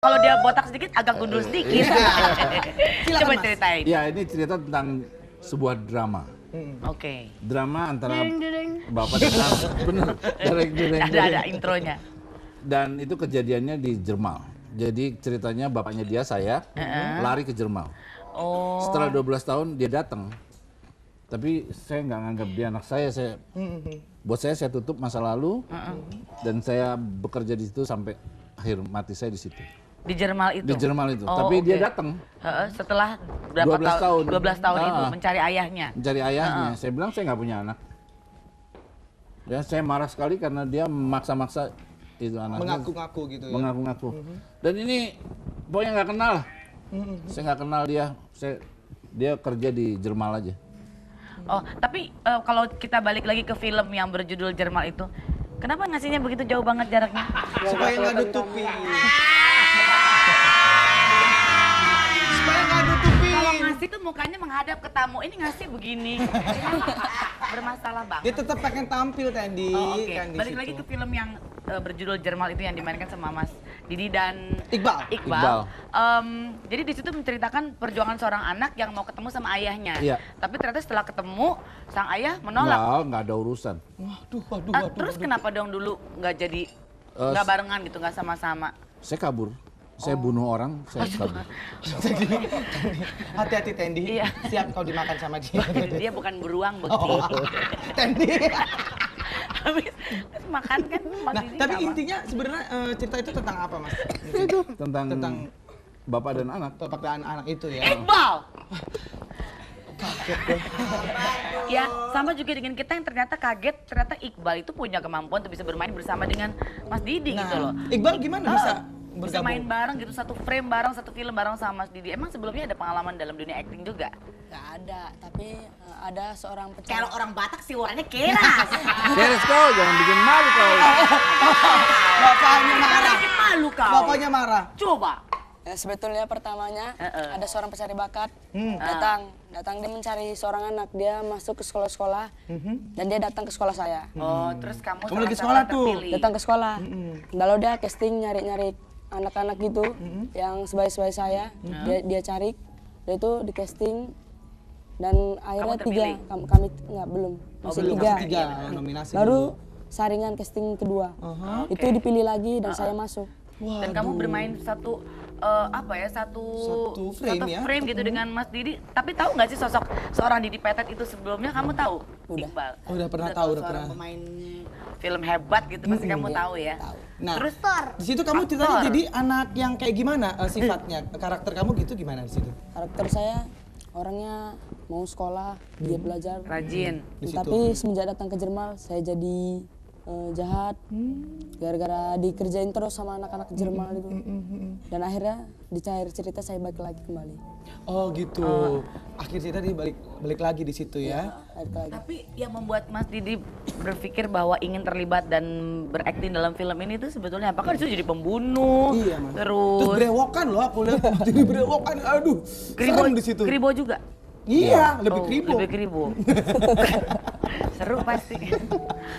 Kalau dia botak sedikit, agak gundul sedikit. Coba Mas. ceritain. Ya, ini cerita tentang sebuah drama. Oke. Drama antara bapak dan anak. Bener. Dereng. Ada intronya. Dan itu kejadiannya di Jerman. Jadi ceritanya bapaknya dia, saya, lari ke Jerman. Oh. Setelah 12 tahun dia datang. Tapi saya nggak nganggap dia anak saya. Buat saya tutup masa lalu. Dan saya bekerja di situ sampai akhir mati saya di situ. Di Jerman itu? Di Jerman itu. Oh, tapi oke. dia datang. Setelah berapa 12 tahun. 12 tahun itu Ah. mencari ayahnya. Mencari ayahnya. Saya bilang saya nggak punya anak. Ya, saya marah sekali karena dia memaksa-maksa itu anaknya. Mengaku-ngaku gitu ya. Mengaku-ngaku. Dan ini pokoknya nggak kenal. Saya nggak kenal dia. Dia kerja di Jerman aja. Oh, tapi kalau kita balik lagi ke film yang berjudul Jerman itu, kenapa ngasihnya begitu jauh banget jaraknya? Supaya nggak nutupi. Supaya nggak nutupi. Kalau ngasih tuh mukanya menghadap ke tamu, ini ngasih begini. Bermasalah banget. Dia tetap pengen tampil Tandy. Oh, oke. Kan di Balik situ. lagi ke film yang berjudul Jerman itu yang dimainkan sama Mas Didi dan Iqbal. Iqbal. Jadi di situ menceritakan perjuangan seorang anak yang mau ketemu sama ayahnya. Iya. Tapi ternyata setelah ketemu sang ayah menolak. Nggak ada urusan. Waduh. Terus kenapa dong dulu nggak jadi nggak barengan gitu, nggak sama-sama? Saya kabur. Saya bunuh orang, saya kabur. Hati-hati Tandy. Iya. Siap kau dimakan sama dia. Dia bukan beruang bekti. Tandy. Habis makan kan Mas Nah, Didi tapi nggak intinya sebenarnya cerita itu tentang apa, Mas? Tentang bapak dan anak. Bapak dan anak itu ya. Iqbal! Ya, sama juga dengan kita yang ternyata kaget, ternyata Iqbal itu punya kemampuan untuk bisa bermain bersama dengan Mas Didi gitu loh. Iqbal gimana bisa Bisa main bergabung? bareng gitu, satu frame bareng, satu film bareng sama Mas Didi. Emang sebelumnya ada pengalaman dalam dunia acting juga? Nggak ada, tapi ada seorang pencari. Kalau orang Batak sih suaranya keras. Keres kau, jangan bikin malu kau. Bapaknya marah. Bikin malu kau. Bapaknya marah. Coba. Sebetulnya pertamanya ada seorang pencari bakat datang dia mencari seorang anak, dia masuk ke sekolah-sekolah dan dia datang ke sekolah saya. Oh, terus kamu Kamu lagi salah sekolah satu tuh. terpilih. Datang ke sekolah. Lalu dia casting nyari-nyari anak-anak gitu yang sebaik-sebaik saya. Dia cari, dia itu di casting dan akhirnya terpilih? kami nggak belum masih belum. tiga. Masih Tiga nominasi. Baru saringan casting kedua. Itu dipilih lagi dan saya masuk. Dan kamu bermain satu satu frame ya? frame gitu dengan Mas Didi. Tapi tahu nggak sih sosok seorang Didi Petet itu sebelumnya kamu tahu? Udah. Iqbal. Oh, udah pernah tahu, udah seorang pernah. pemain film hebat gitu pasti kamu tahu ya. Nah, Terus di situ kamu ceritanya aktor. jadi anak yang kayak gimana sifatnya? Karakter kamu gitu gimana di situ? Karakter saya orangnya mau sekolah, dia belajar. rajin. Di situ. Tapi semenjak datang ke Jerman, saya jadi jahat. Gara-gara dikerjain terus sama anak-anak Jerman itu. Dan akhirnya dicair cerita saya balik lagi kembali. Oh gitu. Akhir cerita dia balik lagi di situ ya. Balik lagi. Tapi yang membuat Mas Didi berpikir bahwa ingin terlibat dan berakting dalam film ini tuh sebetulnya apakah disitu jadi pembunuh? Iya, Mas. Terus Terus berewokan loh aku lihat. Jadi berewokan. Aduh. Serem di situ. Kribo juga. Iya, lebih Oh, kribo. Lebih kribo. Seru pasti.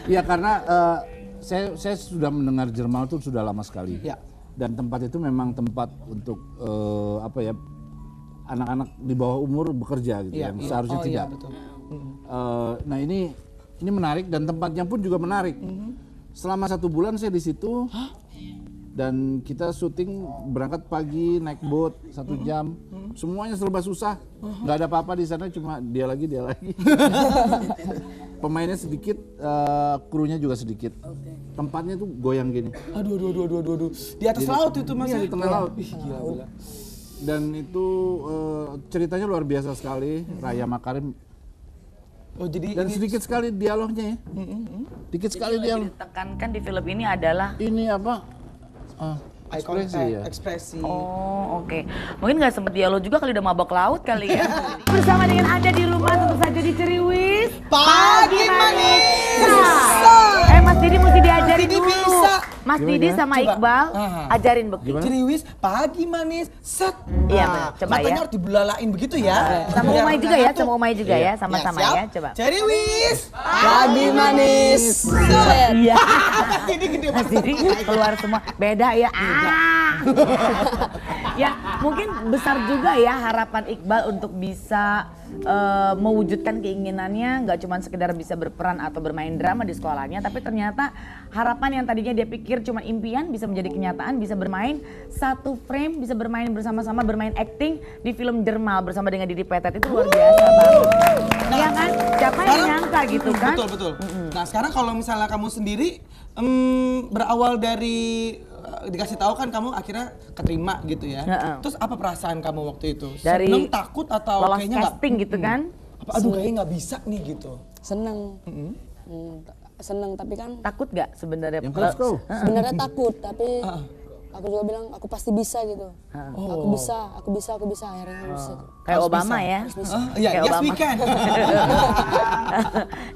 Ya karena saya sudah mendengar Jerman itu sudah lama sekali. Ya. Dan tempat itu memang tempat untuk anak-anak di bawah umur bekerja gitu Iya, yang iya. seharusnya Oh, tidak. Iya, betul. Nah ini menarik dan tempatnya pun juga menarik. Selama 1 bulan saya di situ. Dan kita syuting berangkat pagi naik boat 1 jam, semuanya serba susah, nggak ada apa-apa di sana, cuma dia lagi. Pemainnya sedikit, krunya juga sedikit. Tempatnya tuh goyang gini. Aduh. Di atas laut itu Mas. Iya, ya? di tengah laut. Ih, gila. Dan itu ceritanya luar biasa sekali, Raya Makarim. Oh jadi Dan ini sedikit sekali dialognya ya, dikit sekali Yang dialog. ditekankan di film ini adalah Ini apa? Ekspresi ya. ekspresi. oh oke. Mungkin nggak sempet dialog juga kali udah mabok laut kali ya. Bersama dengan Anda di rumah tentu saja di Ceriwis. Pagi manis. Mas Didi mesti diajarin Didi dulu. bisa. Mas Didi sama Coba. Iqbal ajarin begitu. Ceriwis pagi manis set. Iya, Nah, coba matanya ya. harus dibelalain begitu ya. Sama Biar Umay juga ya, ngantuk. sama Umay juga ya, sama-sama siap. ya, coba. Ceriwis pagi manis. Set. Iya. Ini gede Mas banget. Didi keluar semua. Beda ya. Ya mungkin besar juga ya harapan Iqbal untuk bisa mewujudkan keinginannya, nggak cuma sekedar bisa berperan atau bermain drama di sekolahnya, tapi ternyata harapan yang tadinya dia pikir cuma impian bisa menjadi kenyataan, bisa bermain satu frame, bisa bermain bersama-sama, bermain acting di film Jermal bersama dengan Didi Petet, itu luar biasa banget. Iya kan? Siapa yang nyangka gitu kan? Betul, betul. Nah sekarang kalau misalnya kamu sendiri berawal dari dikasih tahu kan kamu akhirnya keterima gitu ya. Terus apa perasaan kamu waktu itu? Dari Seneng, takut atau lolos kayaknya nggak? casting gitu kan? Apa, aduh kayaknya nggak bisa nih gitu. Seneng. Seneng tapi kan Takut gak sebenarnya? Yang kelas kau. sebenarnya takut tapi aku juga bilang aku pasti bisa gitu. Aku bisa akhirnya aku bisa. Kayak Obama ya? Iya, Kayak yes Obama. we can.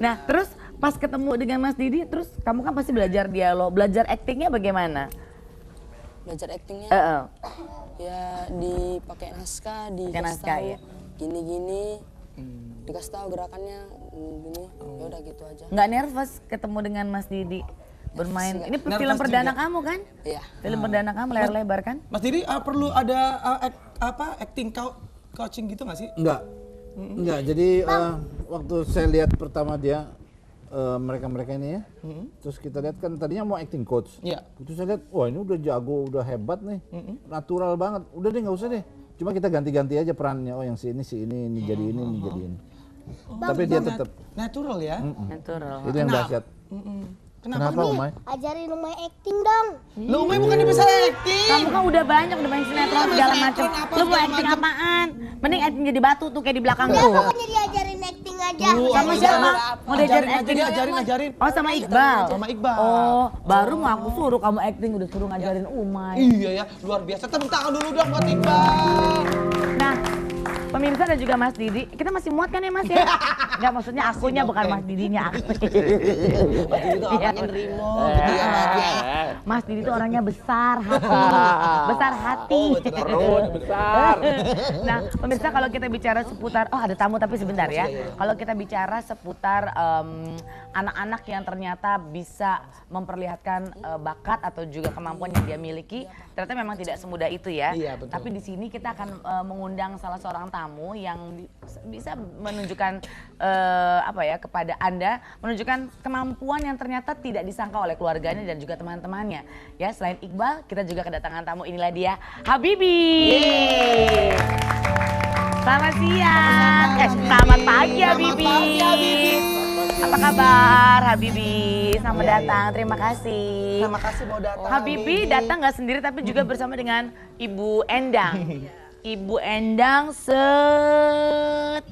Nah terus pas ketemu dengan Mas Didi, terus kamu kan pasti belajar dialog, belajar actingnya bagaimana? Belajar actingnya Heeh. ya dipakai naskah, dikasih naskah, tahu ya. gini-gini, dikasih tahu gerakannya gini, ya udah gitu aja. Nggak nervous ketemu dengan Mas Didi bermain? Ini Nervous film perdana juga. kamu kan? Iya. Film perdana kamu layar lebar kan? Mas Didi perlu ada acting coaching gitu nggak sih? Enggak. Jadi waktu saya lihat pertama dia mereka ini ya, terus kita lihat kan tadinya mau acting coach. Iya. Terus saya lihat, wah ini udah jago, udah hebat nih, natural banget. Udah deh nggak usah deh, cuma kita ganti-ganti aja perannya. Oh yang ini jadi ini, ini jadi ini. Tapi dia tetap Natural ya. Natural. itu yang dahsyat. Kenapa Umay? Ajarin Umay acting dong. Lu Umay bukan bisa acting. Kamu kan udah banyak, udah main sinetron segala macam. Lu mau acting apaan? Mending acting jadi batu tuh kayak di belakang tuh. Pokoknya diajarin acting aja. Sama siapa? Mau diajarin acting? Ajarin. Oh sama Iqbal? Sama Iqbal. Oh baru mau aku suruh kamu acting, udah suruh ngajarin Umay. Iya ya, luar biasa. Tepuk tangan dulu dong buat Iqbal. Nah pemirsa dan juga Mas Didi, kita masih muat kan ya Mas ya? Enggak, maksudnya akunya bukan Mas Didinya, aku. Mas Didi tuh orangnya nerimo gitu ya. Mas Didi tuh orangnya besar hati. besar. Nah, pemirsa kalau kita bicara seputar, oh ada tamu tapi sebentar ya. Kalau kita bicara seputar anak-anak yang ternyata bisa memperlihatkan bakat atau juga kemampuan yang dia miliki, ternyata memang tidak semudah itu ya. Iya, betul. Tapi di sini kita akan mengundang salah seorang tamu yang bisa menunjukkan kepada Anda, menunjukkan kemampuan yang ternyata tidak disangka oleh keluarganya dan juga teman-temannya. Ya, selain Iqbal, kita juga kedatangan tamu, inilah dia Habibie. Selamat siang. Selamat pagi Habibie. Apa kabar Habibie? Selamat datang. Terima kasih. Terima kasih mau datang. Habibie datang nggak sendiri tapi juga bersama dengan Ibu Endang. Ibu Endang Setiati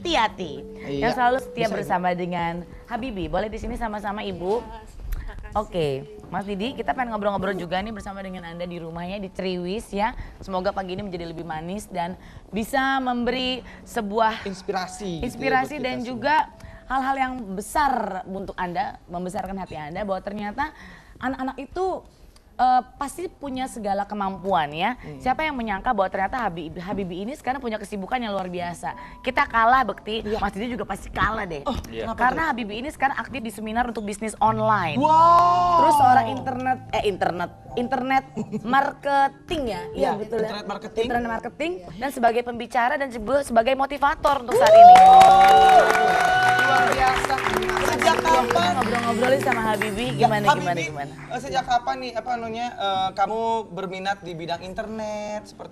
yang selalu setia bersama dengan Habibie. Boleh di sini sama-sama Ibu? Oke, Mas Didi, kita pengen ngobrol-ngobrol juga nih bersama dengan Anda di rumahnya di Triwis ya. Semoga pagi ini menjadi lebih manis dan bisa memberi sebuah Inspirasi dan juga hal-hal yang besar untuk Anda, membesarkan hati Anda bahwa ternyata anak-anak itu pasti punya segala kemampuan ya. Siapa yang menyangka bahwa ternyata Habibie ini sekarang punya kesibukan yang luar biasa. Kita kalah Bekti, Mas Didi juga pasti kalah deh. Karena Habibie ini sekarang aktif di seminar untuk bisnis online. Wow. Terus seorang internet marketing ya. Iya betul ya. Internet marketing. Internet marketing dan sebagai pembicara dan juga sebagai motivator untuk saat ini. Luar biasa. Sejak kapan? Ngobrol-ngobrolin sama Habibie gimana. Sejak kapan nih kamu berminat di bidang internet seperti